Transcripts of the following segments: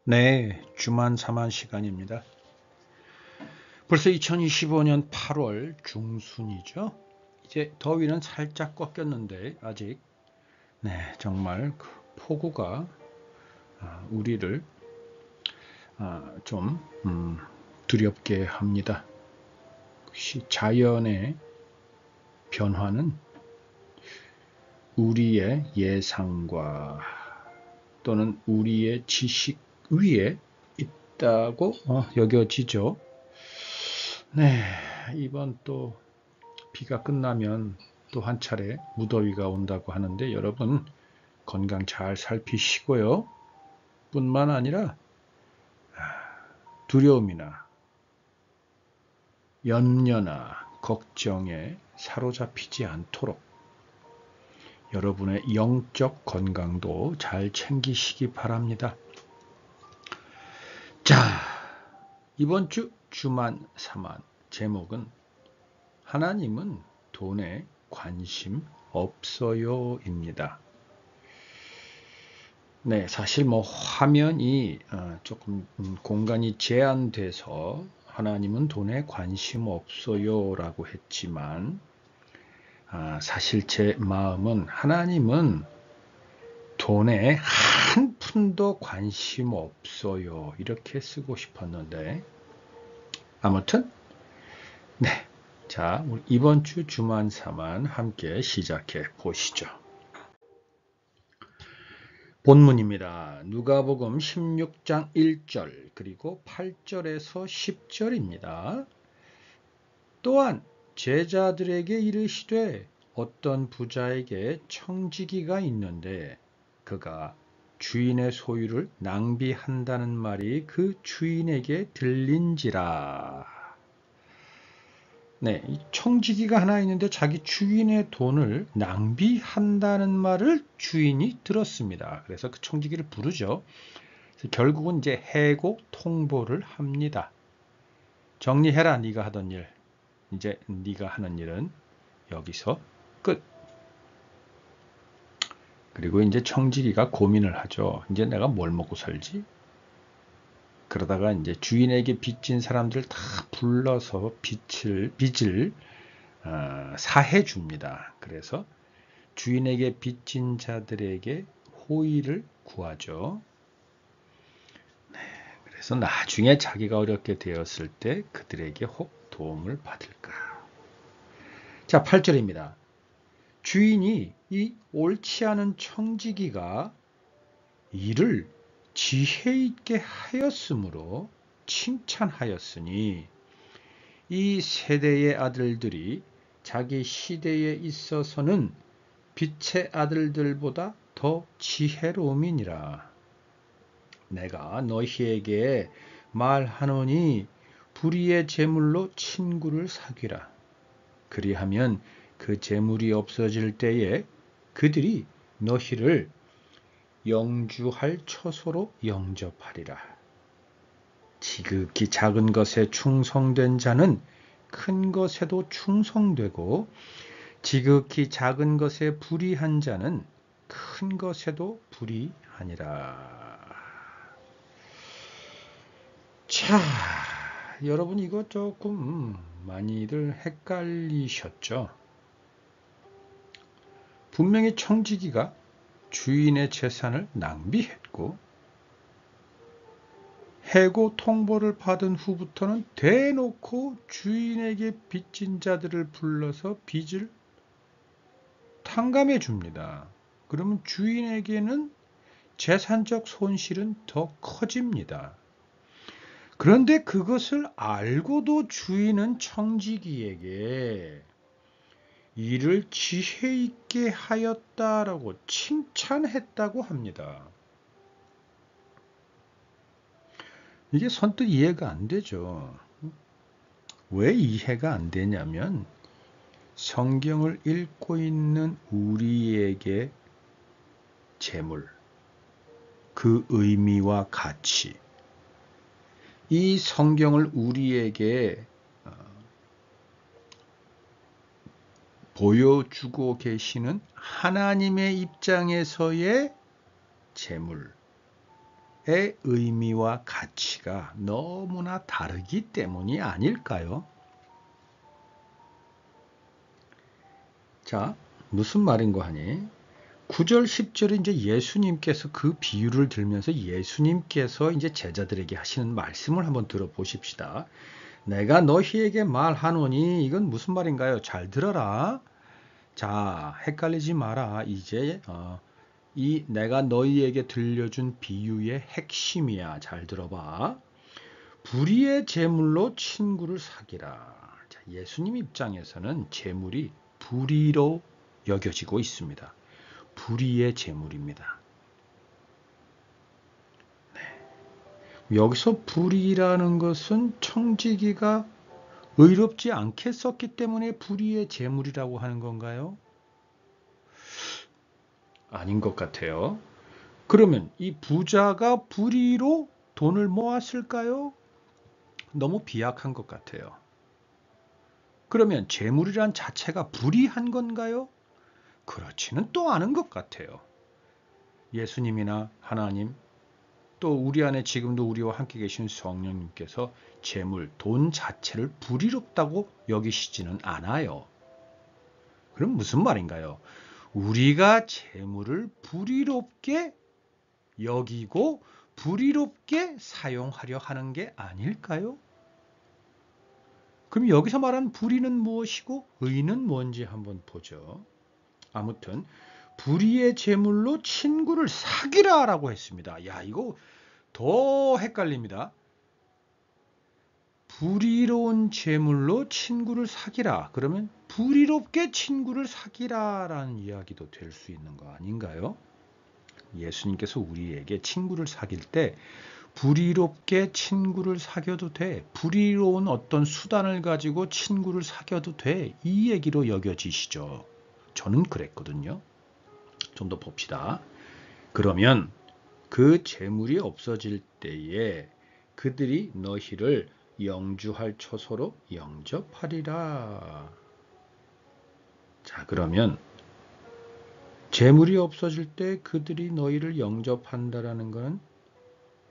네, 주만 사만 시간입니다. 벌써 2025년 8월 중순이죠. 이제 더위는 살짝 꺾였는데 아직 정말 그 폭우가 우리를 좀 두렵게 합니다. 혹시 자연의 변화는 우리의 예상과 또는 우리의 지식 위에 있다고 여겨지죠. 네, 이번 또 비가 끝나면 또 한 차례 무더위가 온다고 하는데 여러분 건강 잘 살피시고요. 뿐만 아니라 두려움이나 염려나 걱정에 사로잡히지 않도록 여러분의 영적 건강도 잘 챙기시기 바랍니다. 자, 이번 주 주만 사만 제목은 하나님은 돈에 관심 없어요입니다. 네, 사실 화면이 조금 공간이 제한돼서 하나님은 돈에 관심 없어요라고 했지만 사실 제 마음은 하나님은 돈에 한 푼도 관심 없어요 이렇게 쓰고 싶었는데 아무튼 네, 자 이번 주 주만 사만 함께 시작해 보시죠. 본문입니다. 누가복음 16장 1절 그리고 8절에서 10절입니다. 또한 제자들에게 이르시되 어떤 부자에게 청지기가 있는데 그가 주인의 소유를 낭비한다는 말이 그 주인에게 들린지라. 네, 청지기가 하나 있는데 자기 주인의 돈을 낭비한다는 말을 주인이 들었습니다. 그래서 그 청지기를 부르죠. 그래서 결국은 이제 해고 통보를 합니다. 정리해라, 네가 하던 일. 이제 네가 하는 일은 여기서 끝. 그리고 이제 청지기가 고민을 하죠. 이제 내가 뭘 먹고 살지? 그러다가 이제 주인에게 빚진 사람들 다 불러서 빚을 사해 줍니다. 그래서 주인에게 빚진 자들에게 호의를 구하죠. 그래서 나중에 자기가 어렵게 되었을 때 그들에게 혹 도움을 받을까. 자, 8절입니다. 주인이 이 옳지 않은 청지기가 이를 지혜 있게 하였으므로 칭찬하였으니 이 세대의 아들들이 자기 시대에 있어서는 빛의 아들들보다 더 지혜로움이니라. 내가 너희에게 말하노니 불의의 재물로 친구를 사귀라. 그리하면 그 재물이 없어질 때에 그들이 너희를 영주할 처소로 영접하리라. 지극히 작은 것에 충성된 자는 큰 것에도 충성되고 지극히 작은 것에 불의한 자는 큰 것에도 불의하니라. 자, 여러분 이거 조금 많이들 헷갈리셨죠? 분명히 청지기가 주인의 재산을 낭비했고 해고 통보를 받은 후부터는 대놓고 주인에게 빚진 자들을 불러서 빚을 탕감해 줍니다. 그러면 주인에게는 재산적 손실은 더 커집니다. 그런데 그것을 알고도 주인은 청지기에게 이를 지혜 있게 하였다라고 칭찬했다고 합니다. 이게 선뜻 이해가 안 되죠. 왜 이해가 안 되냐면 성경을 읽고 있는 우리에게 재물, 그 의미와 가치, 이 성경을 우리에게 보여주고 계시는 하나님의 입장에서의 재물, 의미와 가치가 너무나 다르기 때문이 아닐까요? 자, 무슨 말인고 하니? 9절, 10절에 이제 예수님께서 그 비유를 들면서 예수님께서 이제 제자들에게 하시는 말씀을 한번 들어보십시다. 내가 너희에게 말하노니 이건 무슨 말인가요? 잘 들어라. 자, 헷갈리지 마라. 이제 이 내가 너희에게 들려준 비유의 핵심이야. 잘 들어봐. 불의의 제물로 친구를 사귀라. 자, 예수님 입장에서는 제물이 불의로 여겨지고 있습니다. 불의의 제물입니다. 네. 여기서 불의라는 것은 청지기가 의롭지 않게 썼기 때문에 불의의 제물이라고 하는 건가요? 아닌 것 같아요. 그러면 이 부자가 불의로 돈을 모았을까요? 너무 비약한 것 같아요. 그러면 재물이란 자체가 불의한 건가요? 그렇지는 또 않은 것 같아요. 예수님이나 하나님, 또 우리 안에 지금도 우리와 함께 계신 성령님께서 재물, 돈 자체를 불의롭다고 여기시지는 않아요. 그럼 무슨 말인가요? 우리가 재물을 불의롭게 여기고 불의롭게 사용하려 하는 게 아닐까요? 그럼 여기서 말한 불의는 무엇이고 의는 뭔지 한번 보죠. 아무튼 불의의 제물로 친구를 사귀라 라고 했습니다. 야, 이거 더 헷갈립니다. 불의로운 제물로 친구를 사귀라. 그러면 불의롭게 친구를 사귀라라는 이야기도 될 수 있는 거 아닌가요? 예수님께서 우리에게 친구를 사귈 때 불의롭게 친구를 사귀어도 돼. 불의로운 어떤 수단을 가지고 친구를 사귀어도 돼. 이 얘기로 여겨지시죠. 저는 그랬거든요. 좀 더 봅시다. 그러면 그 재물이 없어질 때에 그들이 너희를 영주할 처소로 영접하리라. 자, 그러면 재물이 없어질 때 그들이 너희를 영접한다라는 것은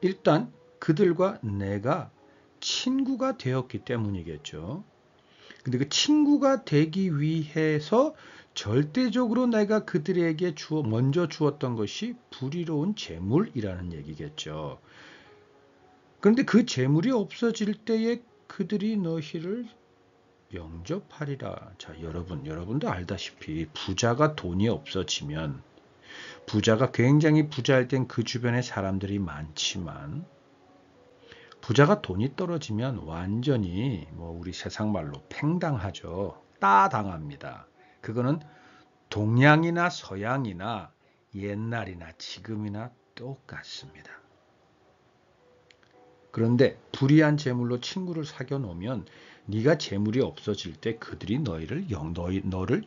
일단 그들과 내가 친구가 되었기 때문이겠죠. 근데 그 친구가 되기 위해서 절대적으로 내가 그들에게 먼저 주었던 것이 불의로운 재물이라는 얘기겠죠. 그런데 그 재물이 없어질 때에 그들이 너희를 영접하리라. 자, 여러분도 알다시피 부자가 돈이 없어지면 부자가 굉장히 부자일 땐 그 주변에 사람들이 많지만 부자가 돈이 떨어지면 완전히 우리 세상 말로 팽당하죠. 따당합니다. 그거는 동양이나 서양이나 옛날이나 지금이나 똑같습니다. 그런데 불의한 재물로 친구를 사귀어 놓으면 네가 재물이 없어질 때 그들이 너를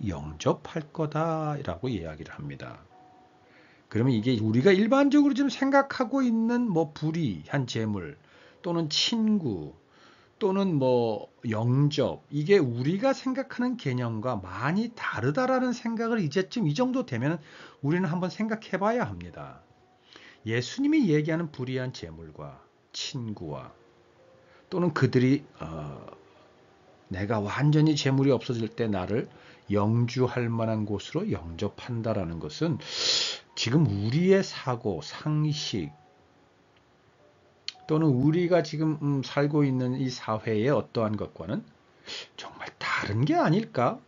영접할 거다라고 이야기를 합니다. 그러면 이게 우리가 일반적으로 지금 생각하고 있는 불의한 재물 또는 친구 또는 영접, 이게 우리가 생각하는 개념과 많이 다르다라는 생각을 이제쯤 이 정도 되면 우리는 한번 생각해 봐야 합니다. 예수님이 얘기하는 불의한 재물과 친구와 또는 그들이 내가 완전히 재물이 없어질 때 나를 영주할 만한 곳으로 영접한다라는 것은 지금 우리의 사고, 상식 또는 우리가 지금 살고 있는 이 사회의 어떠한 것과는 정말 다른 게 아닐까?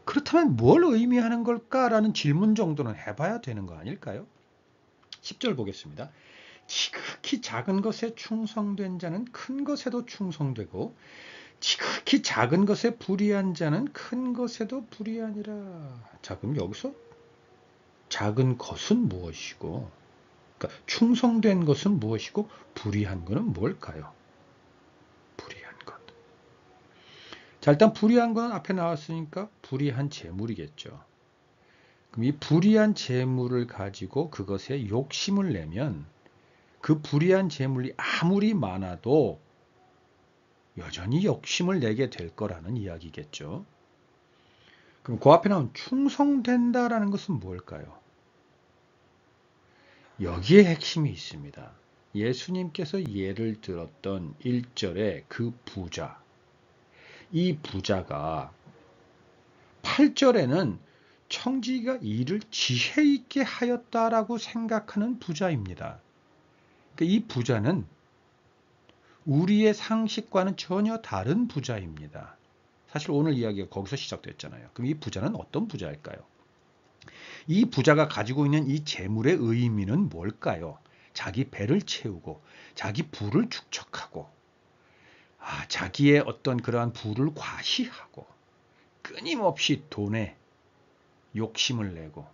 그렇다면 뭘 의미하는 걸까라는 질문 정도는 해봐야 되는 거 아닐까요? 10절 보겠습니다. 지극히 작은 것에 충성된 자는 큰 것에도 충성되고 지극히 작은 것에 불의한 자는 큰 것에도 불의하니라. 자, 그럼 여기서 작은 것은 무엇이고 그러니까 충성된 것은 무엇이고 불의한 것은 뭘까요? 불의한 것. 자, 일단 불의한 건 앞에 나왔으니까 불의한 재물이겠죠. 그럼 이 불의한 재물을 가지고 그것에 욕심을 내면 그 불의한 재물이 아무리 많아도 여전히 욕심을 내게 될 거라는 이야기겠죠. 그럼 그 앞에 나온 충성된다라는 것은 뭘까요? 여기에 핵심이 있습니다. 예수님께서 예를 들었던 1절의 그 부자, 이 부자가 8절에는 청지기가 이를 지혜 있게 하였다라고 생각하는 부자입니다. 그러니까 이 부자는 우리의 상식과는 전혀 다른 부자입니다. 사실 오늘 이야기가 거기서 시작됐잖아요. 그럼 이 부자는 어떤 부자일까요? 이 부자가 가지고 있는 이 재물의 의미는 뭘까요? 자기 배를 채우고 자기 부를 축적하고 자기의 어떤 그러한 부를 과시하고 끊임없이 돈에 욕심을 내고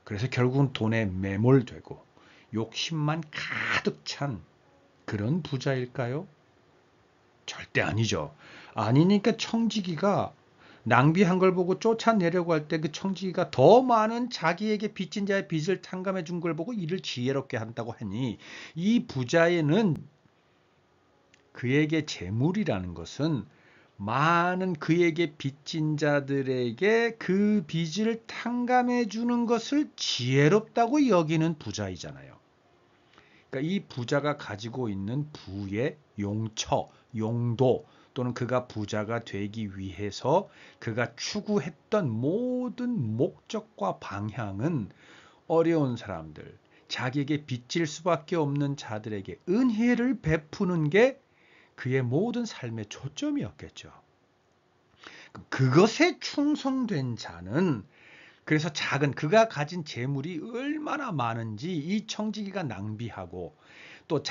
그래서 결국은 돈에 매몰되고 욕심만 가득 찬 그런 부자일까요? 절대 아니죠. 아니니까 청지기가 낭비한 걸 보고 쫓아내려고 할 때 그 청지기가 더 많은 자기에게 빚진 자의 빚을 탕감해 준 걸 보고 이를 지혜롭게 한다고 하니 이 부자에는 그에게 재물이라는 것은 많은 그에게 빚진 자들에게 그 빚을 탕감해 주는 것을 지혜롭다고 여기는 부자이잖아요. 그러니까 이 부자가 가지고 있는 부의 용처, 용도 또는 그가 부자가 되기 위해서 그가 추구했던 모든 목적과 방향은 어려운 사람들, 자기에게 빚질 수밖에 없는 자들에게 은혜를 베푸는 게 그의 모든 삶의 초점이었겠죠. 그것에 충성된 자는 그래서 그가 가진 재물이 얼마나 많은지 이 청지기가 낭비하고 또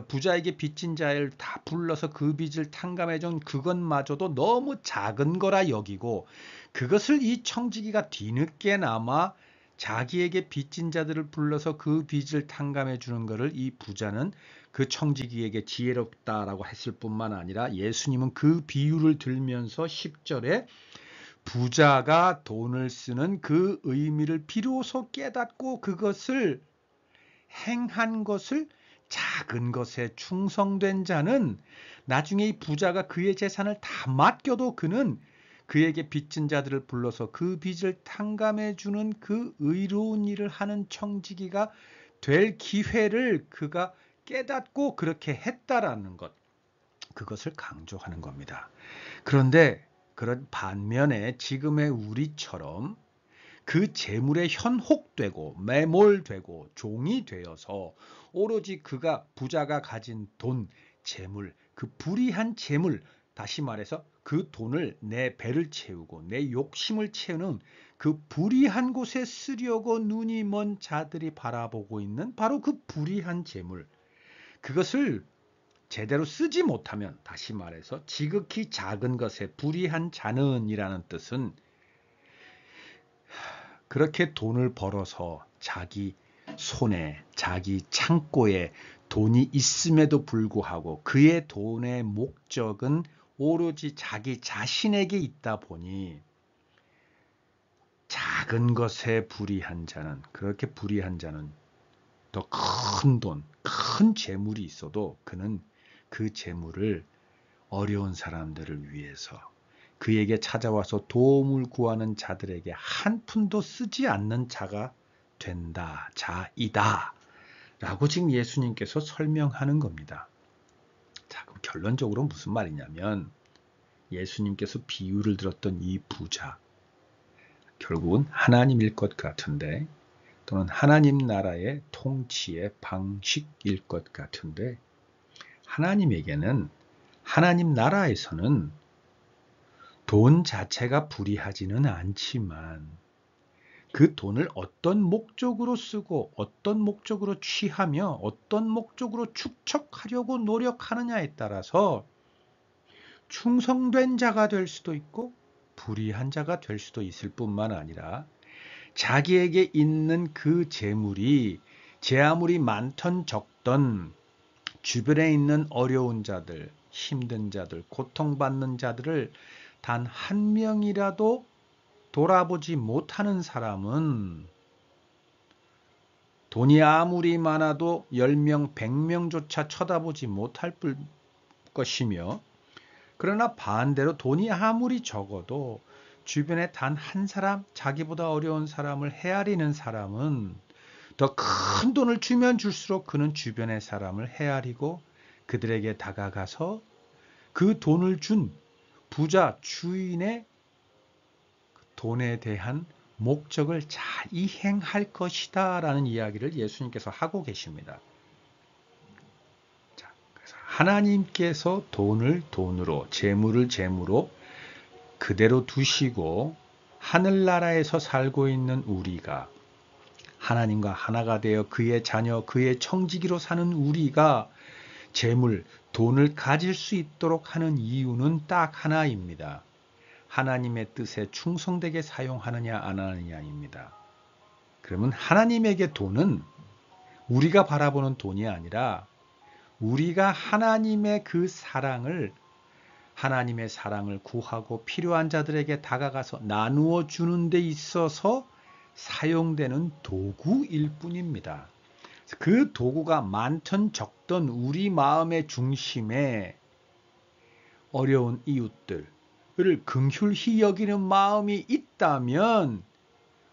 부자에게 빚진 자를 다 불러서 그 빚을 탕감해 준 그것마저도 너무 작은 거라 여기고 그것을 이 청지기가 뒤늦게나마 자기에게 빚진 자들을 불러서 그 빚을 탕감해 주는 것을 이 부자는 그 청지기에게 지혜롭다라고 했을 뿐만 아니라 예수님은 그 비유를 들면서 10절에 부자가 돈을 쓰는 그 의미를 비로소 깨닫고 그것을 행한 것을 작은 것에 충성된 자는 나중에 이 부자가 그의 재산을 다 맡겨도 그는 그에게 빚진 자들을 불러서 그 빚을 탕감해 주는 그 의로운 일을 하는 청지기가 될 기회를 그가 깨닫고 그렇게 했다라는 것, 그것을 강조하는 겁니다. 그런데 그런 반면에 지금의 우리처럼 그 재물에 현혹되고 매몰되고 종이 되어서 오로지 부자가 가진 돈, 재물, 그 불의한 재물, 다시 말해서 그 돈을 내 배를 채우고 내 욕심을 채우는 그 불의한 곳에 쓰려고 눈이 먼 자들이 바라보고 있는 바로 그 불의한 재물, 그것을 제대로 쓰지 못하면, 다시 말해서 지극히 작은 것에 불의한 자는이라는 뜻은 그렇게 돈을 벌어서 자기 손에, 자기 창고에 돈이 있음에도 불구하고 그의 돈의 목적은 오로지 자기 자신에게 있다 보니 작은 것에 불의한 자는, 그렇게 불의한 자는 더 큰 돈, 큰 재물이 있어도 그는 그 재물을 어려운 사람들을 위해서 그에게 찾아와서 도움을 구하는 자들에게 한 푼도 쓰지 않는 자가 된다, 자이다 라고 지금 예수님께서 설명하는 겁니다. 자, 그럼 결론적으로 무슨 말이냐면 예수님께서 비유를 들었던 이 부자, 결국은 하나님일 것 같은데, 또는 하나님 나라의 통치의 방식일 것 같은데, 하나님에게는, 하나님 나라에서는 돈 자체가 불의하지는 않지만 그 돈을 어떤 목적으로 쓰고 어떤 목적으로 취하며 어떤 목적으로 축적하려고 노력하느냐에 따라서 충성된 자가 될 수도 있고 불의한 자가 될 수도 있을 뿐만 아니라 자기에게 있는 그 재물이 제 아무리 많던 적던 주변에 있는 어려운 자들, 힘든 자들, 고통받는 자들을 단 한 명이라도 돌아보지 못하는 사람은 돈이 아무리 많아도 10명, 100명조차 쳐다보지 못할 것이며, 그러나 반대로 돈이 아무리 적어도 주변에 단 한 사람, 자기보다 어려운 사람을 헤아리는 사람은 더 큰 돈을 주면 줄수록 그는 주변의 사람을 헤아리고 그들에게 다가가서 그 돈을 준 부자 주인의 돈에 대한 목적을 잘 이행할 것이다 라는 이야기를 예수님께서 하고 계십니다. 자, 그래서 하나님께서 돈을 돈으로, 재물을 재물로 그대로 두시고 하늘나라에서 살고 있는 우리가 하나님과 하나가 되어 그의 자녀, 그의 청지기로 사는 우리가 재물, 돈을 가질 수 있도록 하는 이유는 딱 하나입니다. 하나님의 뜻에 충성되게 사용하느냐 안 하느냐입니다. 그러면 하나님에게 돈은 우리가 바라보는 돈이 아니라 우리가 하나님의 사랑을 구하고 필요한 자들에게 다가가서 나누어 주는 데 있어서 사용되는 도구일 뿐입니다. 그 도구가 많든 적든 우리 마음의 중심에 어려운 이웃들을 긍휼히 여기는 마음이 있다면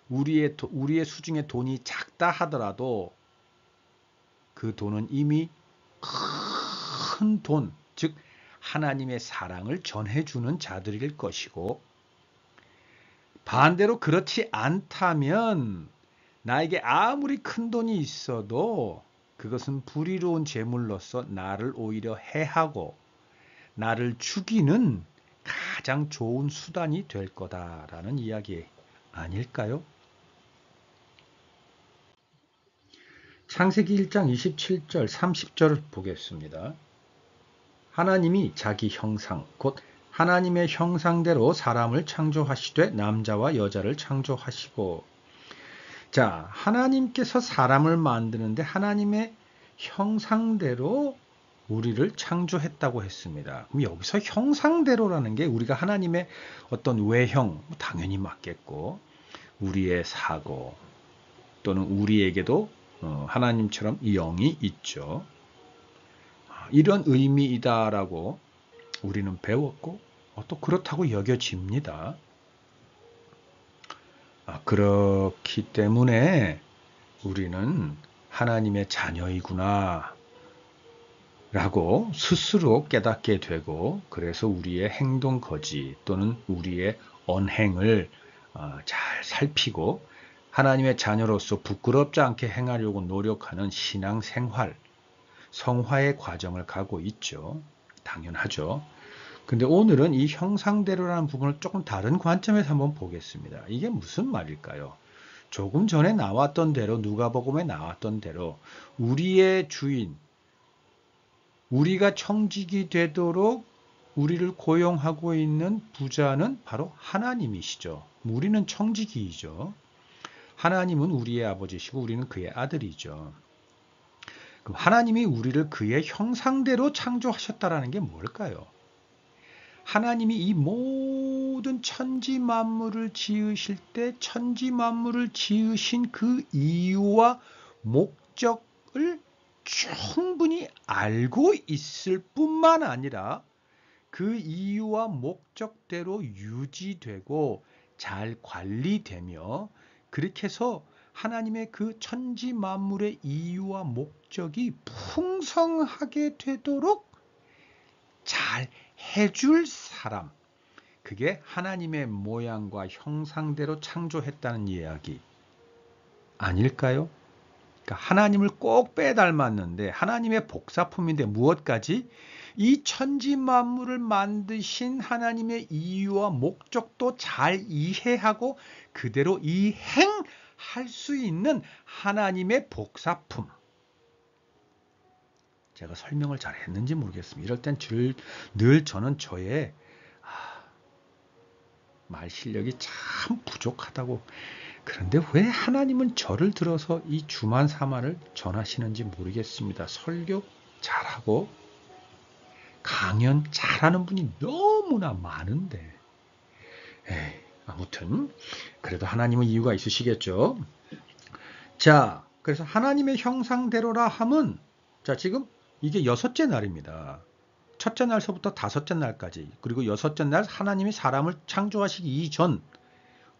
우리의 수중에 돈이 작다 하더라도 그 돈은 이미 큰 돈, 즉 하나님의 사랑을 전해주는 자들일 것이고, 반대로 그렇지 않다면 나에게 아무리 큰 돈이 있어도 그것은 불의로운 재물로서 나를 오히려 해하고 나를 죽이는 가장 좋은 수단이 될 거다라는 이야기 아닐까요? 창세기 1장 27절 30절을 보겠습니다. 하나님이 자기 형상 곧 하나님의 형상대로 사람을 창조하시되 남자와 여자를 창조하시고, 자, 하나님께서 사람을 만드는데 하나님의 형상대로 우리를 창조했다고 했습니다. 그럼 여기서 형상대로라는 게 우리가 하나님의 어떤 외형 당연히 맞겠고, 우리의 사고 또는 우리에게도 하나님처럼 영이 있죠. 이런 의미이다라고 우리는 배웠고 또 그렇다고 여겨집니다. 그렇기 때문에 우리는 하나님의 자녀이구나 라고 스스로 깨닫게 되고, 그래서 우리의 행동 거지 또는 우리의 언행을 잘 살피고 하나님의 자녀로서 부끄럽지 않게 행하려고 노력하는 신앙생활, 성화의 과정을 가고 있죠. 당연하죠. 근데 오늘은 이 형상대로라는 부분을 조금 다른 관점에서 한번 보겠습니다. 이게 무슨 말일까요? 조금 전에 나왔던 대로, 누가복음에 나왔던 대로 우리의 주인, 우리가 청직이 되도록 우리를 고용하고 있는 부자는 바로 하나님이시죠. 우리는 청지기이죠. 하나님은 우리의 아버지시고 우리는 그의 아들이죠. 그럼 하나님이 우리를 그의 형상대로 창조하셨다라는 게 뭘까요? 하나님이 이 모든 천지 만물을 지으실 때 천지 만물을 지으신 그 이유와 목적을 충분히 알고 있을 뿐만 아니라 그 이유와 목적대로 유지되고 잘 관리되며, 그렇게 해서 하나님의 그 천지 만물의 이유와 목적이 풍성하게 되도록 잘 해줄 사람, 그게 하나님의 모양과 형상대로 창조했다는 이야기 아닐까요? 그러니까 하나님을 꼭 빼닮았는데 하나님의 복사품인데 무엇까지? 이 천지 만물을 만드신 하나님의 이유와 목적도 잘 이해하고 그대로 이행할 수 있는 하나님의 복사품. 제가 설명을 잘 했는지 모르겠습니다. 이럴 땐 늘 저는 저의 말 실력이 참 부족하다고. 그런데 왜 하나님은 저를 들어서 이 주만 사만을 전하시는지 모르겠습니다. 설교 잘하고 강연 잘하는 분이 너무나 많은데, 아무튼 그래도 하나님은 이유가 있으시겠죠. 자, 그래서 하나님의 형상대로라 함은, 자, 지금 이게 6째 날입니다. 첫째 날서부터 5째 날까지, 그리고 6째 날 하나님이 사람을 창조하시기 이전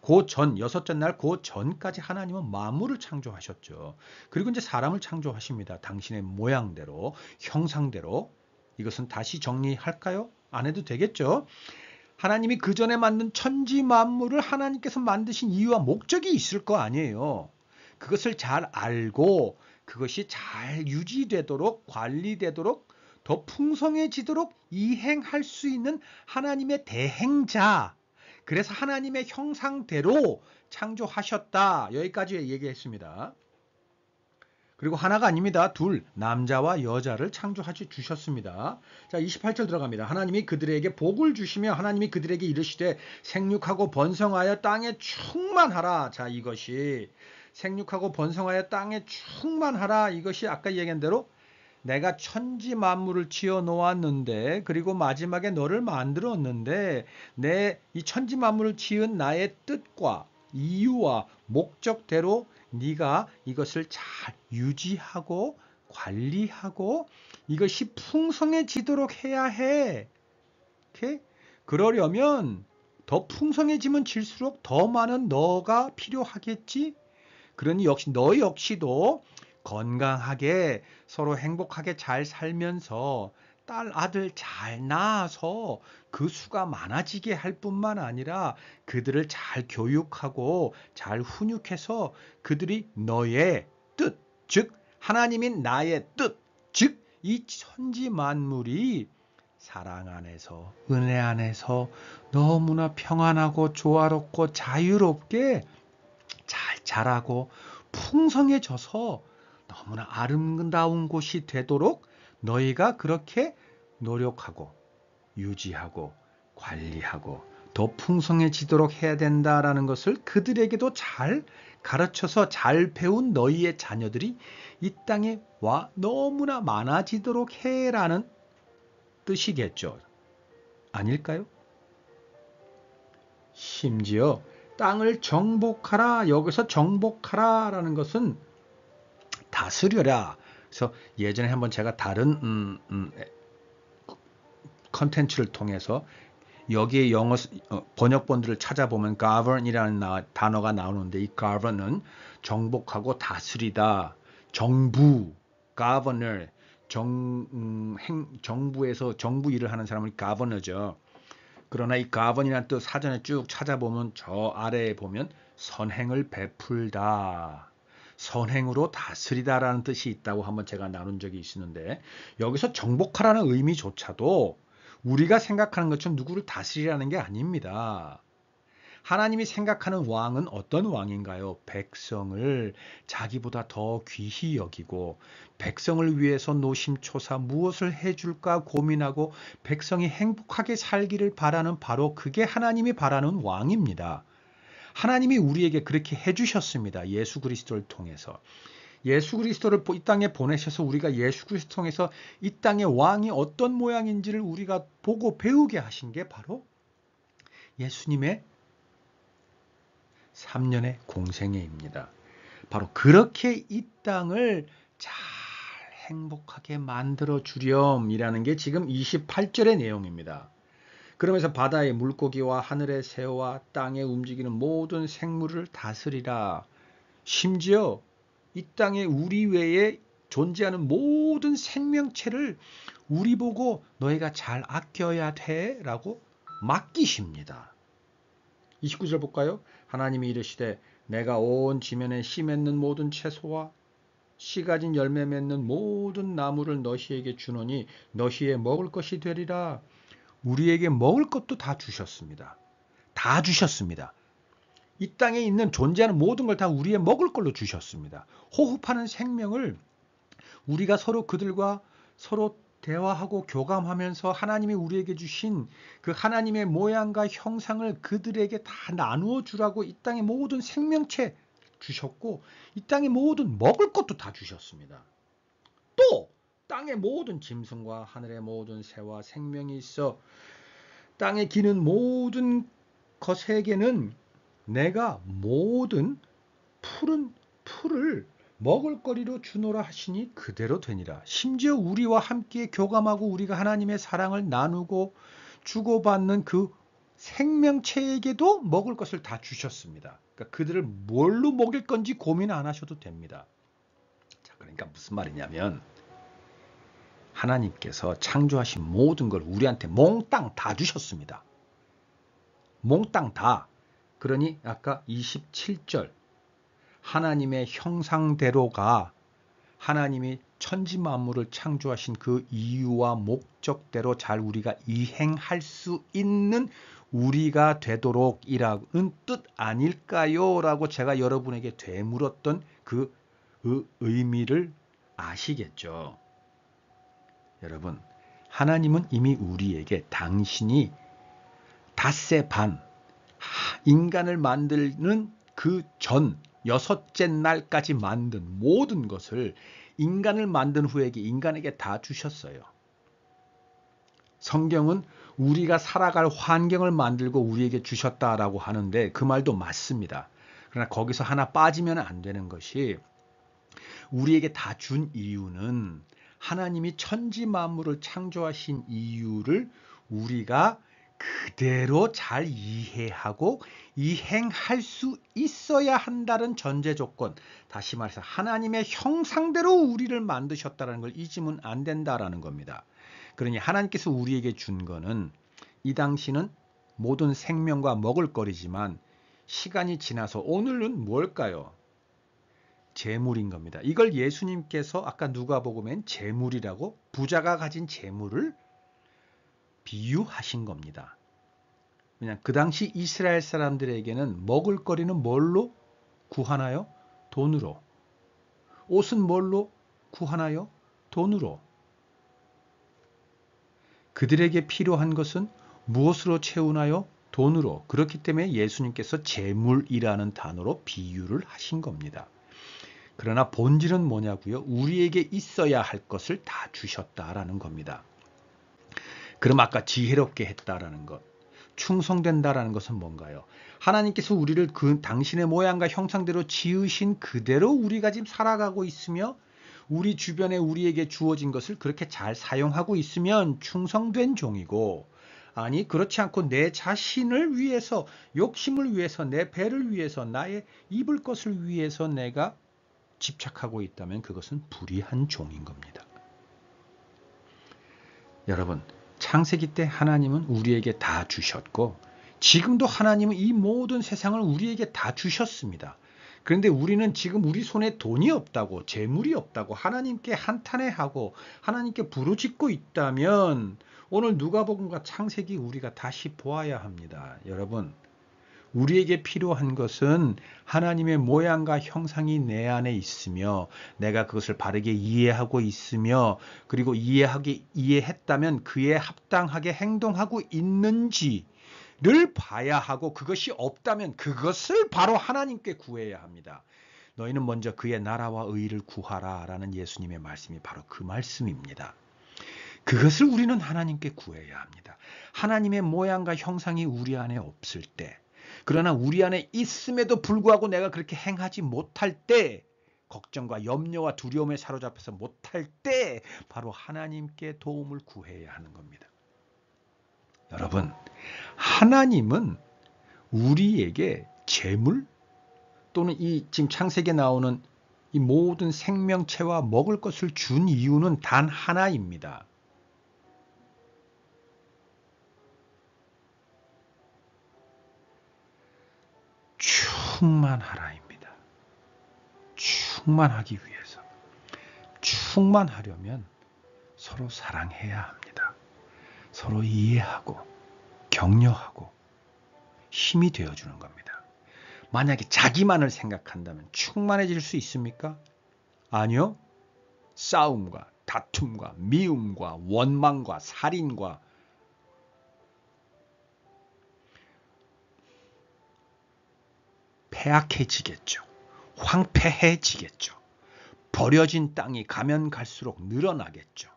그 전, 여섯째 날 그 전까지 하나님은 만물을 창조하셨죠. 그리고 이제 사람을 창조하십니다. 당신의 모양대로, 형상대로. 이것은 다시 정리할까요? 안 해도 되겠죠? 하나님이 그 전에 만든 천지 만물을 하나님께서 만드신 이유와 목적이 있을 거 아니에요. 그것을 잘 알고 그것이 잘 유지되도록 관리되도록 더 풍성해지도록 이행할 수 있는 하나님의 대행자. 그래서 하나님의 형상대로 창조하셨다. 여기까지 얘기했습니다. 그리고 하나가 아닙니다. 둘, 남자와 여자를 창조하시 주셨습니다. 자, 28절 들어갑니다. 하나님이 그들에게 복을 주시며 하나님이 그들에게 이르시되 생육하고 번성하여 땅에 충만하라. 자, 이것이 생육하고 번성하여 땅에 충만하라. 이것이 아까 얘기한 대로 내가 천지 만물을 지어 놓았는데 그리고 마지막에 너를 만들었는데 내 이 천지 만물을 지은 나의 뜻과 이유와 목적대로 네가 이것을 잘 유지하고 관리하고 이것이 풍성해지도록 해야 해. 오케이? 그러려면 더 풍성해지면 질수록 더 많은 너가 필요하겠지? 그러니 역시 너 역시도 건강하게 서로 행복하게 잘 살면서 딸, 아들 잘 낳아서 그 수가 많아지게 할 뿐만 아니라 그들을 잘 교육하고 잘 훈육해서 그들이 너의 뜻, 즉 하나님인 나의 뜻, 즉 이 천지 만물이 사랑 안에서 은혜 안에서 너무나 평안하고 조화롭고 자유롭게 잘 자라고 풍성해져서 너무나 아름다운 곳이 되도록 너희가 그렇게 노력하고 유지하고 관리하고 더 풍성해지도록 해야 된다라는 것을 그들에게도 잘 가르쳐서 잘 배운 너희의 자녀들이 이 땅에 와 너무나 많아지도록 해라는 뜻이겠죠. 아닐까요? 심지어 땅을 정복하라. 여기서 정복하라라는 것은 다스려라. 그래서 예전에 한번 제가 다른 컨텐츠를 통해서 여기에 영어 번역본들을 찾아보면 govern이라는 단어가 나오는데 이 govern은 정복하고 다스리다. 정부, governor, 정부에서 정부 일을 하는 사람을 governor죠. 그러나 이 govern이라는 뜻 사전에 쭉 찾아보면 저 아래에 보면 선행을 베풀다. 선행으로 다스리다라는 뜻이 있다고 한번 제가 나눈 적이 있었는데 여기서 정복하라는 의미조차도 우리가 생각하는 것처럼 누구를 다스리라는 게 아닙니다. 하나님이 생각하는 왕은 어떤 왕인가요? 백성을 자기보다 더 귀히 여기고 백성을 위해서 노심초사 무엇을 해줄까 고민하고 백성이 행복하게 살기를 바라는 바로 그게 하나님이 바라는 왕입니다. 하나님이 우리에게 그렇게 해주셨습니다. 예수 그리스도를 통해서. 예수 그리스도를 이 땅에 보내셔서 우리가 예수 그리스도 통해서 이 땅의 왕이 어떤 모양인지를 우리가 보고 배우게 하신 게 바로 예수님의 3년의 공생애입니다. 바로 그렇게 이 땅을 잘 행복하게 만들어 주렴이라는 게 지금 28절의 내용입니다. 그러면서 바다의 물고기와 하늘의 새와 땅에 움직이는 모든 생물을 다스리라. 심지어 이 땅에 우리 외에 존재하는 모든 생명체를 우리 보고 너희가 잘 아껴야 돼 라고 맡기십니다. 29절 볼까요? 하나님이 이르시되 내가 온 지면에 씨 맺는 모든 채소와 씨 가진 열매 맺는 모든 나무를 너희에게 주노니 너희의 먹을 것이 되리라. 우리에게 먹을 것도 다 주셨습니다. 다 주셨습니다. 이 땅에 있는 존재하는 모든 걸 다 우리의 먹을 걸로 주셨습니다. 호흡하는 생명을 우리가 서로 그들과 서로 대화하고 교감하면서 하나님이 우리에게 주신 그 하나님의 모양과 형상을 그들에게 다 나누어 주라고 이 땅의 모든 생명체 주셨고 이 땅의 모든 먹을 것도 다 주셨습니다. 또 땅의 모든 짐승과 하늘의 모든 새와 생명이 있어 땅에 기는 모든 것에게는 내가 모든 푸른 풀을 먹을거리로 주노라 하시니 그대로 되니라. 심지어 우리와 함께 교감하고 우리가 하나님의 사랑을 나누고 주고받는 그 생명체에게도 먹을 것을 다 주셨습니다. 그러니까 그들을 뭘로 먹일 건지 고민 안 하셔도 됩니다. 자, 그러니까 무슨 말이냐면 하나님께서 창조하신 모든 걸 우리한테 몽땅 다 주셨습니다. 몽땅 다. 그러니 아까 27절 하나님의 형상대로가 하나님이 천지 만물을 창조하신 그 이유와 목적대로 잘 우리가 이행할 수 있는 우리가 되도록 이라는 뜻 아닐까요? 라고 제가 여러분에게 되물었던 그 의미를 아시겠죠? 여러분, 하나님은 이미 우리에게 당신이 닷새 반 인간을 만드는 그 전 여섯째 날까지 만든 모든 것을 인간을 만든 후에 인간에게 다 주셨어요. 성경은 우리가 살아갈 환경을 만들고 우리에게 주셨다라고 하는데 그 말도 맞습니다. 그러나 거기서 하나 빠지면 안 되는 것이 우리에게 다 준 이유는 하나님이 천지 만물을 창조하신 이유를 우리가 그대로 잘 이해하고 이행할 수 있어야 한다는 전제 조건, 다시 말해서 하나님의 형상대로 우리를 만드셨다는 걸 잊으면 안 된다라는 겁니다. 그러니 하나님께서 우리에게 준 거는 이 당시는 모든 생명과 먹을거리지만 시간이 지나서 오늘은 뭘까요? 재물인 겁니다. 이걸 예수님께서 아까 누가복음엔 재물이라고 부자가 가진 재물을 비유하신 겁니다. 그냥 그 당시 이스라엘 사람들에게는 먹을거리는 뭘로 구하나요? 돈으로. 옷은 뭘로 구하나요? 돈으로. 그들에게 필요한 것은 무엇으로 채우나요? 돈으로. 그렇기 때문에 예수님께서 재물이라는 단어로 비유를 하신 겁니다. 그러나 본질은 뭐냐고요? 우리에게 있어야 할 것을 다 주셨다라는 겁니다. 그럼 아까 지혜롭게 했다라는 것, 충성된다라는 것은 뭔가요? 하나님께서 우리를 그 당신의 모양과 형상대로 지으신 그대로 우리가 지금 살아가고 있으며 우리 주변에 우리에게 주어진 것을 그렇게 잘 사용하고 있으면 충성된 종이고, 아니 그렇지 않고 내 자신을 위해서, 욕심을 위해서, 내 배를 위해서, 나의 입을 것을 위해서 내가 집착하고 있다면 그것은 불의한 종인 겁니다. 여러분, 창세기 때 하나님은 우리에게 다 주셨고 지금도 하나님은 이 모든 세상을 우리에게 다 주셨습니다. 그런데 우리는 지금 우리 손에 돈이 없다고, 재물이 없다고 하나님께 한탄해하고 하나님께 부르짖고 있다면 오늘 누가복음과 창세기 우리가 다시 보아야 합니다. 여러분, 우리에게 필요한 것은 하나님의 모양과 형상이 내 안에 있으며 내가 그것을 바르게 이해하고 있으며 그리고 이해했다면 그에 합당하게 행동하고 있는지를 봐야 하고, 그것이 없다면 그것을 바로 하나님께 구해야 합니다. 너희는 먼저 그의 나라와 의를 구하라 라는 예수님의 말씀이 바로 그 말씀입니다. 그것을 우리는 하나님께 구해야 합니다. 하나님의 모양과 형상이 우리 안에 없을 때, 그러나 우리 안에 있음에도 불구하고 내가 그렇게 행하지 못할 때, 걱정과 염려와 두려움에 사로잡혀서 못할 때 바로 하나님께 도움을 구해야 하는 겁니다. 여러분, 하나님은 우리에게 재물 또는 이 지금 창세기에 나오는 이 모든 생명체와 먹을 것을 준 이유는 단 하나입니다. 충만하라입니다. 충만하기 위해서. 충만하려면 서로 사랑해야 합니다. 서로 이해하고 격려하고 힘이 되어주는 겁니다. 만약에 자기만을 생각한다면 충만해질 수 있습니까? 아니요. 싸움과 다툼과 미움과 원망과 살인과 패악해지겠죠. 황폐해지겠죠. 버려진 땅이 가면 갈수록 늘어나겠죠.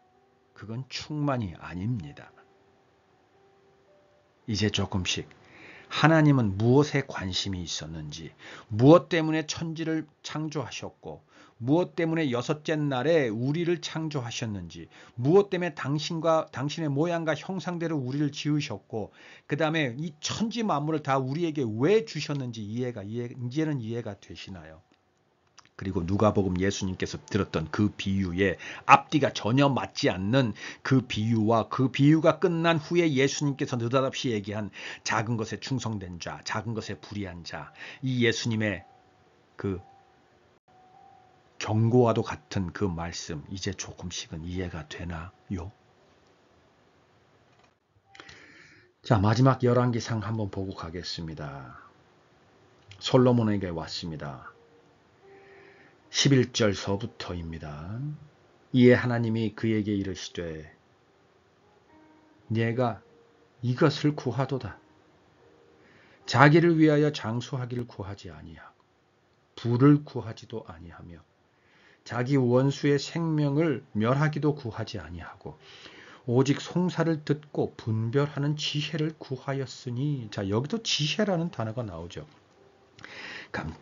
그건 충만이 아닙니다. 이제 조금씩 하나님은 무엇에 관심이 있었는지, 무엇 때문에 천지를 창조하셨고 무엇 때문에 여섯째 날에 우리를 창조하셨는지, 무엇 때문에 당신의 모양과 형상대로 우리를 지으셨고, 그 다음에 이 천지 만물을 다 우리에게 왜 주셨는지 이제는 이해가 되시나요? 그리고 누가복음 예수님께서 들었던 그 비유에 앞뒤가 전혀 맞지 않는 그 비유와 그 비유가 끝난 후에 예수님께서 느닷없이 얘기한 작은 것에 충성된 자, 작은 것에 불의한 자, 이 예수님의 그 경고와도 같은 그 말씀, 이제 조금씩은 이해가 되나요? 자, 마지막 열왕기상 한번 보고 가겠습니다. 솔로몬에게 왔습니다. 11절서부터입니다. 이에 하나님이 그에게 이르시되 네가 이것을 구하도다. 자기를 위하여 장수하기를 구하지 아니하고 부를 구하지도 아니하며 자기 원수의 생명을 멸하기도 구하지 아니하고 오직 송사를 듣고 분별하는 지혜를 구하였으니, 자, 여기도 지혜라는 단어가 나오죠.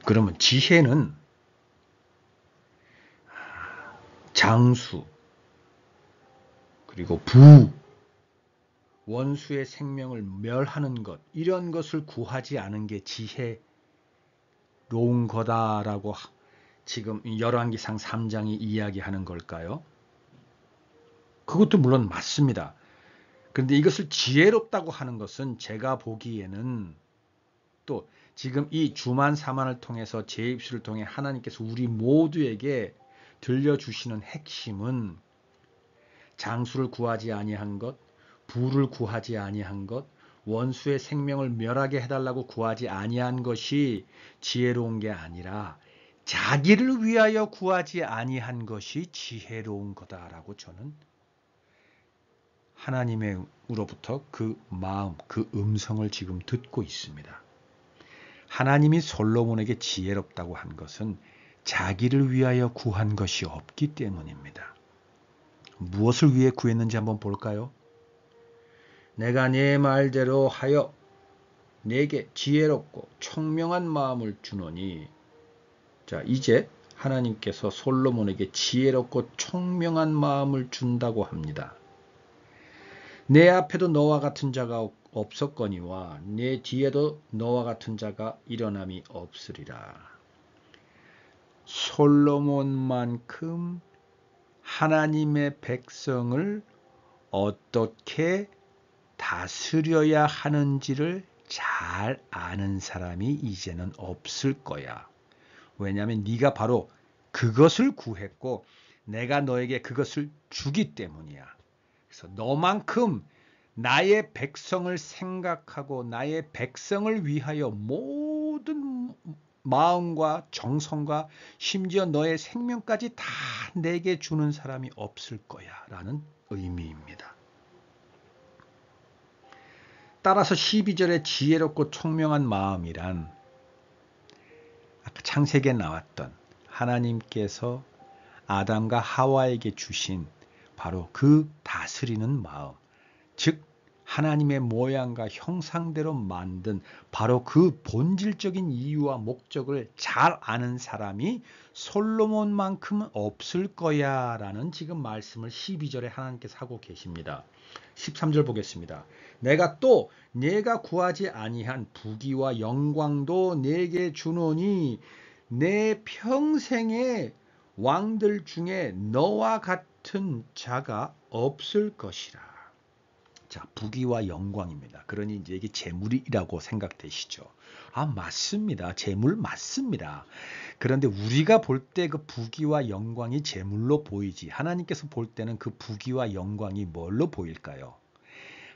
그러면 지혜는 장수, 그리고 원수의 생명을 멸하는 것, 이런 것을 구하지 않은 게 지혜로운 거다라고 지금 열왕기상 3장이 이야기하는 걸까요? 그것도 물론 맞습니다. 그런데 이것을 지혜롭다고 하는 것은 제가 보기에는 또 지금 이 주만 사만을 통해서 제 입술을 통해 하나님께서 우리 모두에게 들려주시는 핵심은 장수를 구하지 아니한 것, 부를 구하지 아니한 것, 원수의 생명을 멸하게 해달라고 구하지 아니한 것이 지혜로운 게 아니라 자기를 위하여 구하지 아니한 것이 지혜로운 거다라고 저는 하나님으로부터 그 마음, 그 음성을 지금 듣고 있습니다. 하나님이 솔로몬에게 지혜롭다고 한 것은 자기를 위하여 구한 것이 없기 때문입니다. 무엇을 위해 구했는지 한번 볼까요? 내가 네 말대로 하여 내게 지혜롭고 청명한 마음을 주노니, 자, 이제 하나님께서 솔로몬에게 지혜롭고 청명한 마음을 준다고 합니다. 내 앞에도 너와 같은 자가 없었거니와 내 뒤에도 너와 같은 자가 일어남이 없으리라. 솔로몬만큼 하나님의 백성을 어떻게 다스려야 하는지를 잘 아는 사람이 이제는 없을 거야. 왜냐하면 네가 바로 그것을 구했고 내가 너에게 그것을 주기 때문이야. 그래서 너만큼 나의 백성을 생각하고 나의 백성을 위하여 모든 마음과 정성과 심지어 너의 생명까지 다 내게 주는 사람이 없을 거야 라는 의미입니다. 따라서 12절에 지혜롭고 총명한 마음이란 아까 창세기에 나왔던 하나님께서 아담과 하와에게 주신 바로 그 다스리는 마음, 즉 하나님의 모양과 형상대로 만든 바로 그 본질적인 이유와 목적을 잘 아는 사람이 솔로몬만큼은 없을 거야 라는 지금 말씀을 12절에 하나님께서 하고 계십니다. 13절 보겠습니다. 내가 또 네가 구하지 아니한 부귀와 영광도 네게 주노니 내 평생에 왕들 중에 너와 같은 자가 없을 것이라. 자, 부귀와 영광입니다. 그러니 이제 이게 재물이라고 생각되시죠? 아, 맞습니다. 재물 맞습니다. 그런데 우리가 볼 때 그 부귀와 영광이 재물로 보이지, 하나님께서 볼 때는 그 부귀와 영광이 뭘로 보일까요?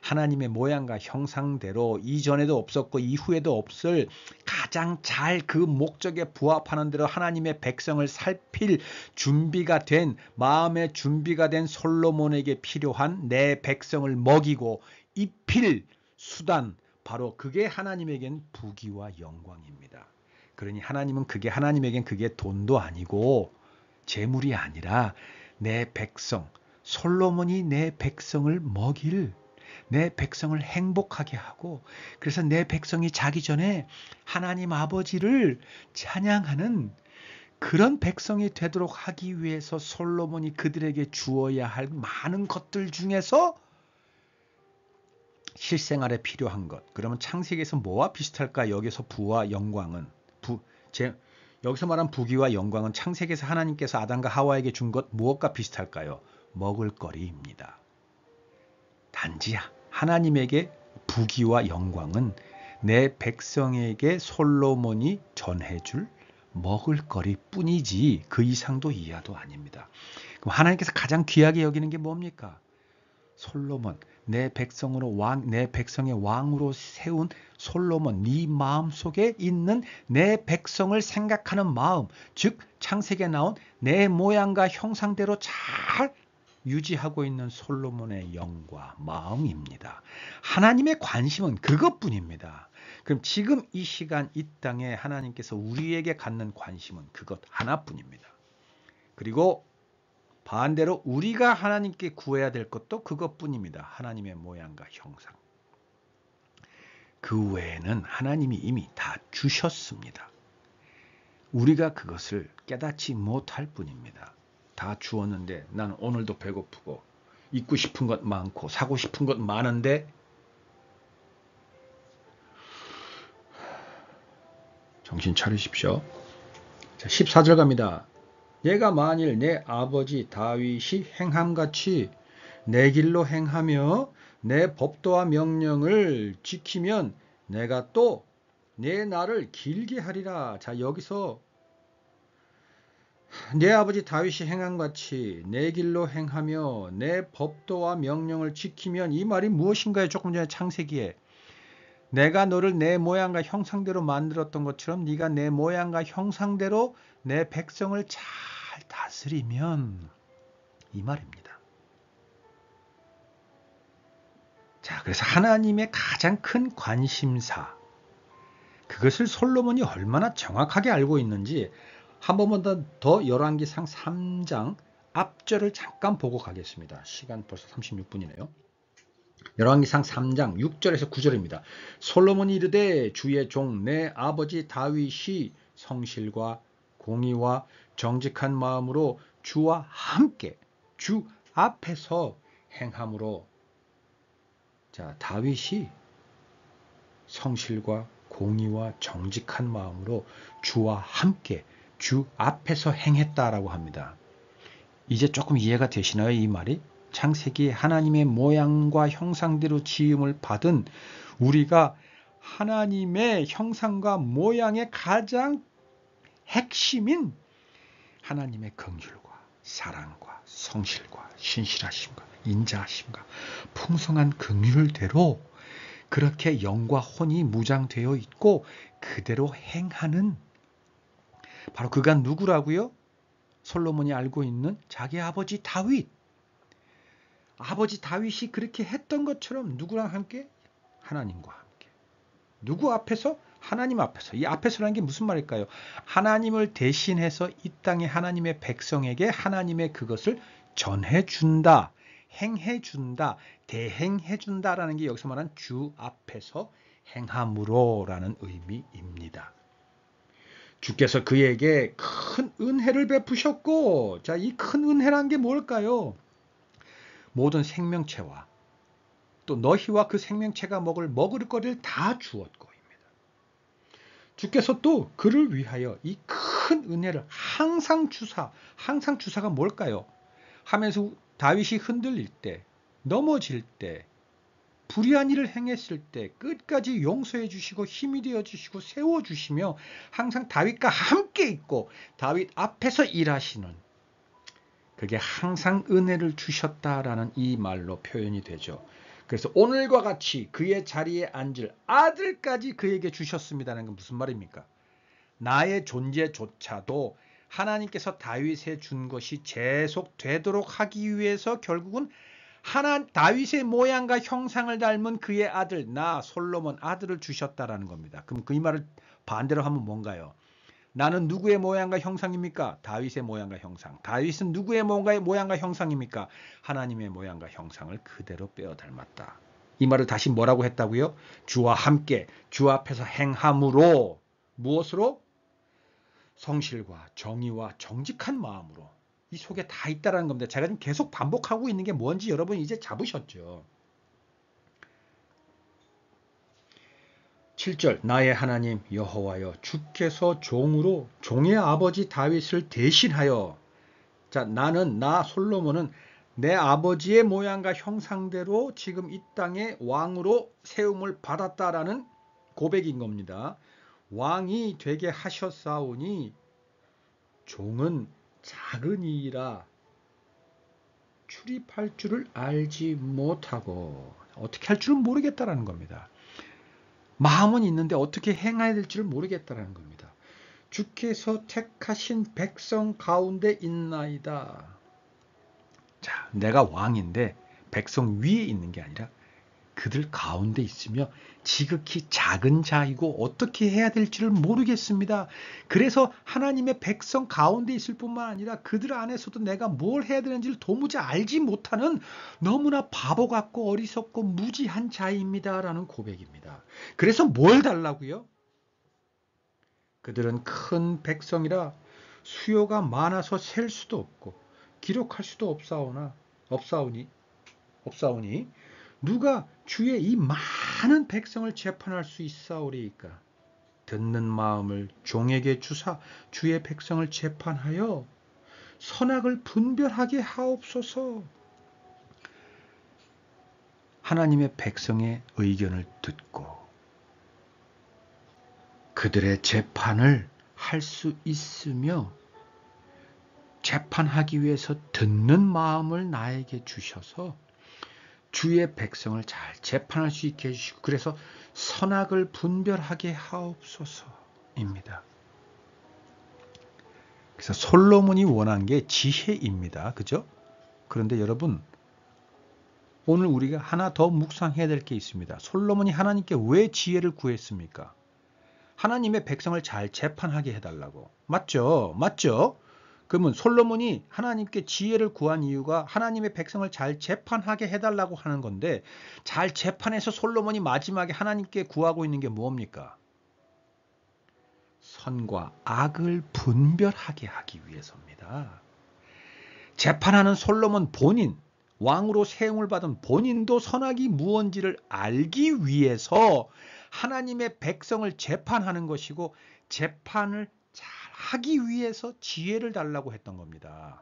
하나님의 모양과 형상대로 이전에도 없었고 이후에도 없을 가장 잘 그 목적에 부합하는 대로 하나님의 백성을 살필 준비가 된, 마음의 준비가 된 솔로몬에게 필요한 내 백성을 먹이고 입힐 수단, 바로 그게 하나님에겐 부귀와 영광입니다. 그러니 하나님에겐 그게 돈도 아니고 재물이 아니라 내 백성, 솔로몬이 내 백성을 먹일, 내 백성을 행복하게 하고, 그래서 내 백성이 자기 전에 하나님 아버지를 찬양하는 그런 백성이 되도록 하기 위해서 솔로몬이 그들에게 주어야 할 많은 것들 중에서 실생활에 필요한 것. 그러면 창세기에서 뭐와 비슷할까? 여기서 부와 영광은 여기서 말한 부귀와 영광은 창세기에서 하나님께서 아담과 하와에게 준 것 무엇과 비슷할까요? 먹을거리입니다. 단지 하나님에게 부귀와 영광은 내 백성에게 솔로몬이 전해줄 먹을거리 뿐이지 그 이상도 이하도 아닙니다. 그럼 하나님께서 가장 귀하게 여기는 게 뭡니까? 솔로몬, 내 백성의 왕으로 세운 솔로몬, 네 마음속에 있는 내 백성을 생각하는 마음, 즉 창세기에 나온 내 모양과 형상대로 잘 유지하고 있는 솔로몬의 영과 마음입니다. 하나님의 관심은 그것뿐입니다. 그럼 지금 이 시간 이 땅에 하나님께서 우리에게 갖는 관심은 그것 하나뿐입니다. 그리고 반대로 우리가 하나님께 구해야 될 것도 그것뿐입니다. 하나님의 모양과 형상. 그 외에는 하나님이 이미 다 주셨습니다. 우리가 그것을 깨닫지 못할 뿐입니다. 다 주었는데 나는 오늘도 배고프고 입고 싶은 것 많고 사고 싶은 것 많은데 정신 차리십시오. 자, 14절 갑니다. 내가 만일 내 아버지 다윗이 행함같이 내 길로 행하며 내 법도와 명령을 지키면 내가 또 내 날을 길게 하리라. 자, 여기서 내 아버지 다윗이 행함같이 내 길로 행하며 내 법도와 명령을 지키면 이 말이 무엇인가요? 조금 전에 창세기에 내가 너를 내 모양과 형상대로 만들었던 것처럼 네가 내 모양과 형상대로 내 백성을 잘 다스리면 이 말입니다. 자, 그래서 하나님의 가장 큰 관심사, 그것을 솔로몬이 얼마나 정확하게 알고 있는지 한 번만 더 열왕기상 3장 앞절을 잠깐 보고 가겠습니다. 시간 벌써 36분이네요. 열왕기상 3장 6절에서 9절입니다. 솔로몬이 이르되 주의 종 내 아버지 다윗이 성실과 공의와 정직한 마음으로 주와 함께 주 앞에서 행함으로. 자, 다윗이 성실과 공의와 정직한 마음으로 주와 함께 주 앞에서 행했다라고 합니다. 이제 조금 이해가 되시나요? 이 말이? 창세기 하나님의 모양과 형상대로 지음을 받은 우리가 하나님의 형상과 모양의 가장 핵심인 하나님의 긍휼과 사랑과 성실과 신실하심과 인자하심과 풍성한 긍휼대로 그렇게 영과 혼이 무장되어 있고 그대로 행하는 바로 그가 누구라고요? 솔로몬이 알고 있는 자기 아버지 다윗. 아버지 다윗이 그렇게 했던 것처럼 누구랑 함께? 하나님과 함께. 누구 앞에서? 하나님 앞에서. 이 앞에서라는 게 무슨 말일까요? 하나님을 대신해서 이 땅의 하나님의 백성에게 하나님의 그것을 전해준다, 행해준다, 대행해준다라는 게 여기서 말하는 주 앞에서 행함으로라는 의미입니다. 주께서 그에게 큰 은혜를 베푸셨고, 자, 이 큰 은혜란 게 뭘까요? 모든 생명체와 또 너희와 그 생명체가 먹을 거리를 다 주었고입니다. 주께서 또 그를 위하여 이 큰 은혜를 항상 주사가 뭘까요? 하면서 다윗이 흔들릴 때, 넘어질 때, 불의한 일을 행했을 때 끝까지 용서해 주시고 힘이 되어 주시고 세워 주시며 항상 다윗과 함께 있고 다윗 앞에서 일하시는, 그게 항상 은혜를 주셨다라는 이 말로 표현이 되죠. 그래서 오늘과 같이 그의 자리에 앉을 아들까지 그에게 주셨습니다는 건 무슨 말입니까? 나의 존재조차도 하나님께서 다윗에 준 것이 계속되도록 하기 위해서 결국은 다윗의 모양과 형상을 닮은 그의 아들, 나 솔로몬 아들을 주셨다라는 겁니다. 그럼 그 말을 반대로 하면 뭔가요? 나는 누구의 모양과 형상입니까? 다윗의 모양과 형상. 다윗은 누구의 모양과 형상입니까? 하나님의 모양과 형상을 그대로 빼어 닮았다. 이 말을 다시 뭐라고 했다고요? 주와 함께 주 앞에서 행함으로. 무엇으로? 성실과 정의와 정직한 마음으로 이 속에 다 있다라는 겁니다. 제가 지금 계속 반복하고 있는 게 뭔지 여러분 이제 잡으셨죠? 7절 나의 하나님 여호와여 주께서 종의 아버지 다윗을 대신하여 자 나는 나 솔로몬은 내 아버지의 모양과 형상대로 지금 이 땅에 왕으로 세움을 받았다라는 고백인 겁니다. 왕이 되게 하셨사오니 종은 작은 이라 출입할 줄을 알지 못하고 어떻게 할 줄은 모르겠다라는 겁니다. 마음은 있는데 어떻게 행해야 될지를 모르겠다라는 겁니다. 주께서 택하신 백성 가운데 있나이다. 자, 내가 왕인데 백성 위에 있는 게 아니라 그들 가운데 있으며 지극히 작은 자이고 어떻게 해야 될지를 모르겠습니다. 그래서 하나님의 백성 가운데 있을 뿐만 아니라 그들 안에서도 내가 뭘 해야 되는지를 도무지 알지 못하는 너무나 바보 같고 어리석고 무지한 자입니다라는 고백입니다. 그래서 뭘 달라고요? 그들은 큰 백성이라 수요가 많아서 셀 수도 없고 기록할 수도 없사오니 누가 주의 이 많은 백성을 재판할 수 있사오리이까? 듣는 마음을 종에게 주사 주의 백성을 재판하여 선악을 분별하게 하옵소서. 하나님의 백성의 의견을 듣고 그들의 재판을 할 수 있으며 재판하기 위해서 듣는 마음을 나에게 주셔서 주의 백성을 잘 재판할 수 있게 해주시고 그래서 선악을 분별하게 하옵소서입니다. 그래서 솔로몬이 원한 게 지혜입니다. 그죠? 그런데 여러분 오늘 우리가 하나 더 묵상해야 될 게 있습니다. 솔로몬이 하나님께 왜 지혜를 구했습니까? 하나님의 백성을 잘 재판하게 해달라고. 맞죠? 맞죠? 그러면 솔로몬이 하나님께 지혜를 구한 이유가 하나님의 백성을 잘 재판하게 해달라고 하는 건데 잘 재판해서 솔로몬이 마지막에 하나님께 구하고 있는 게 뭡니까? 선과 악을 분별하게 하기 위해서입니다. 재판하는 솔로몬 본인, 왕으로 세움을 받은 본인도 선악이 무언지를 알기 위해서 하나님의 백성을 재판하는 것이고 재판을 잘 하기 위해서 지혜를 달라고 했던 겁니다.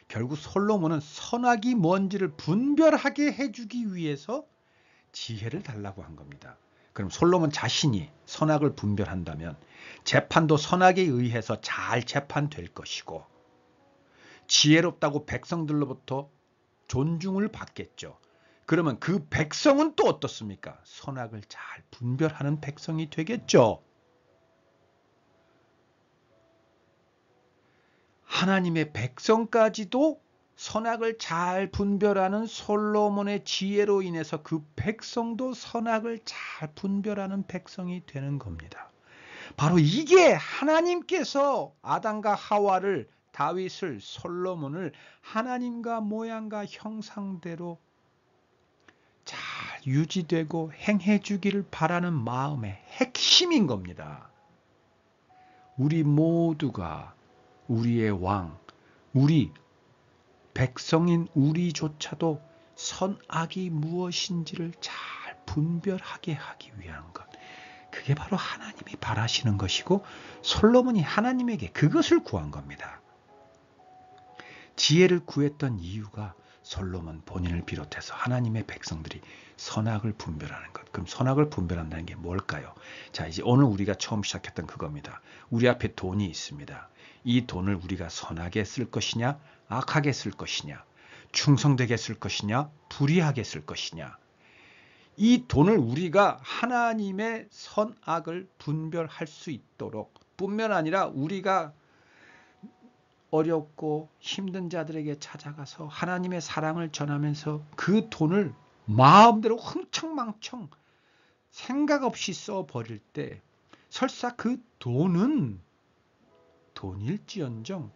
결국 솔로몬은 선악이 뭔지를 분별하게 해주기 위해서 지혜를 달라고 한 겁니다. 그럼 솔로몬 자신이 선악을 분별한다면 재판도 선악에 의해서 잘 재판될 것이고 지혜롭다고 백성들로부터 존중을 받겠죠. 그러면 그 백성은 또 어떻습니까? 선악을 잘 분별하는 백성이 되겠죠. 하나님의 백성까지도 선악을 잘 분별하는 솔로몬의 지혜로 인해서 그 백성도 선악을 잘 분별하는 백성이 되는 겁니다. 바로 이게 하나님께서 아담과 하와를 다윗을 솔로몬을 하나님과 모양과 형상대로 잘 유지되고 행해 주기를 바라는 마음의 핵심인 겁니다. 우리 모두가 우리의 왕, 우리 백성인 우리조차도 선악이 무엇인지를 잘 분별하게 하기 위한 것. 그게 바로 하나님이 바라시는 것이고 솔로몬이 하나님에게 그것을 구한 겁니다. 지혜를 구했던 이유가 솔로몬 본인을 비롯해서 하나님의 백성들이 선악을 분별하는 것. 그럼 선악을 분별한다는 게 뭘까요? 자, 이제 오늘 우리가 처음 시작했던 그겁니다. 우리 앞에 돈이 있습니다. 이 돈을 우리가 선하게 쓸 것이냐, 악하게 쓸 것이냐, 충성되게 쓸 것이냐, 불의하게 쓸 것이냐. 이 돈을 우리가 하나님의 선악을 분별할 수 있도록 뿐만 아니라 우리가 어렵고 힘든 자들에게 찾아가서 하나님의 사랑을 전하면서 그 돈을 마음대로 흥청망청 생각 없이 써버릴 때 설사 그 돈은 돈일지언정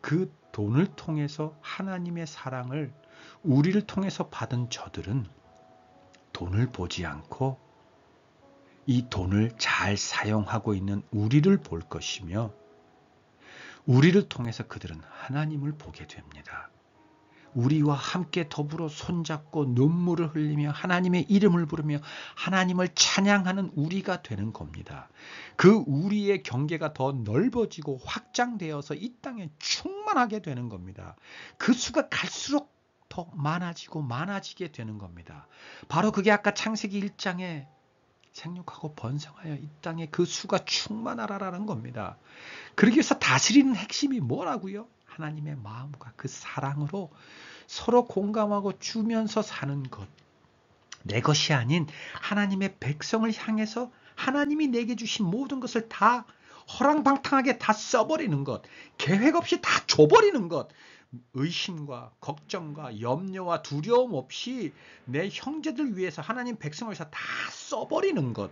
그 돈을 통해서 하나님의 사랑을 우리를 통해서 받은 저들은 돈을 보지 않고 이 돈을 잘 사용하고 있는 우리를 볼 것이며 우리를 통해서 그들은 하나님을 보게 됩니다. 우리와 함께 더불어 손잡고 눈물을 흘리며 하나님의 이름을 부르며 하나님을 찬양하는 우리가 되는 겁니다. 그 우리의 경계가 더 넓어지고 확장되어서 이 땅에 충만하게 되는 겁니다. 그 수가 갈수록 더 많아지고 많아지게 되는 겁니다. 바로 그게 아까 창세기 1장에 생육하고 번성하여 이 땅에 그 수가 충만하라라는 겁니다. 그러기 위해서 다스리는 핵심이 뭐라고요? 하나님의 마음과 그 사랑으로 서로 공감하고 주면서 사는 것. 내 것이 아닌 하나님의 백성을 향해서 하나님이 내게 주신 모든 것을 다 허랑방탕하게 다 써버리는 것. 계획 없이 다 줘버리는 것. 의심과 걱정과 염려와 두려움 없이 내 형제들 위해서 하나님 백성을 위해서 다 써버리는 것.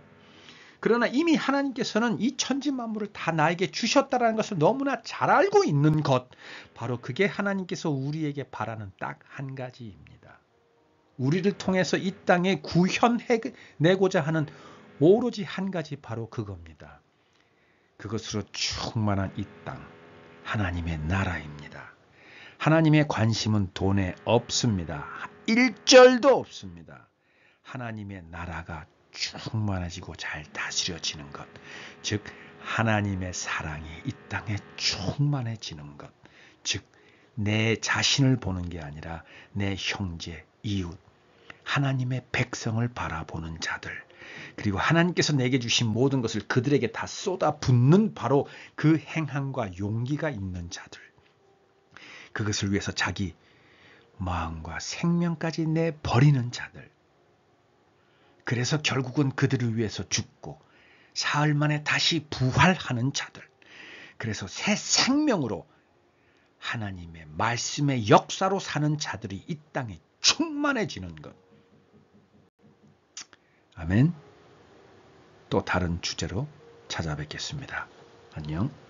그러나 이미 하나님께서는 이 천지 만물을 다 나에게 주셨다는 것을 너무나 잘 알고 있는 것. 바로 그게 하나님께서 우리에게 바라는 딱 한 가지입니다. 우리를 통해서 이 땅에 구현해내고자 하는 오로지 한 가지 바로 그겁니다. 그것으로 충만한 이 땅, 하나님의 나라입니다. 하나님의 관심은 돈에 없습니다. 1절도 없습니다. 하나님의 나라가 충만해지고 잘 다스려지는 것, 즉 하나님의 사랑이 이 땅에 충만해지는 것, 즉 내 자신을 보는 게 아니라 내 형제, 이웃, 하나님의 백성을 바라보는 자들, 그리고 하나님께서 내게 주신 모든 것을 그들에게 다 쏟아붓는 바로 그 행함과 용기가 있는 자들, 그것을 위해서 자기 마음과 생명까지 내버리는 자들, 그래서 결국은 그들을 위해서 죽고 사흘 만에 다시 부활하는 자들, 그래서 새 생명으로 하나님의 말씀의 역사로 사는 자들이 이 땅에 충만해지는 것. 아멘. 또 다른 주제로 찾아뵙겠습니다. 안녕.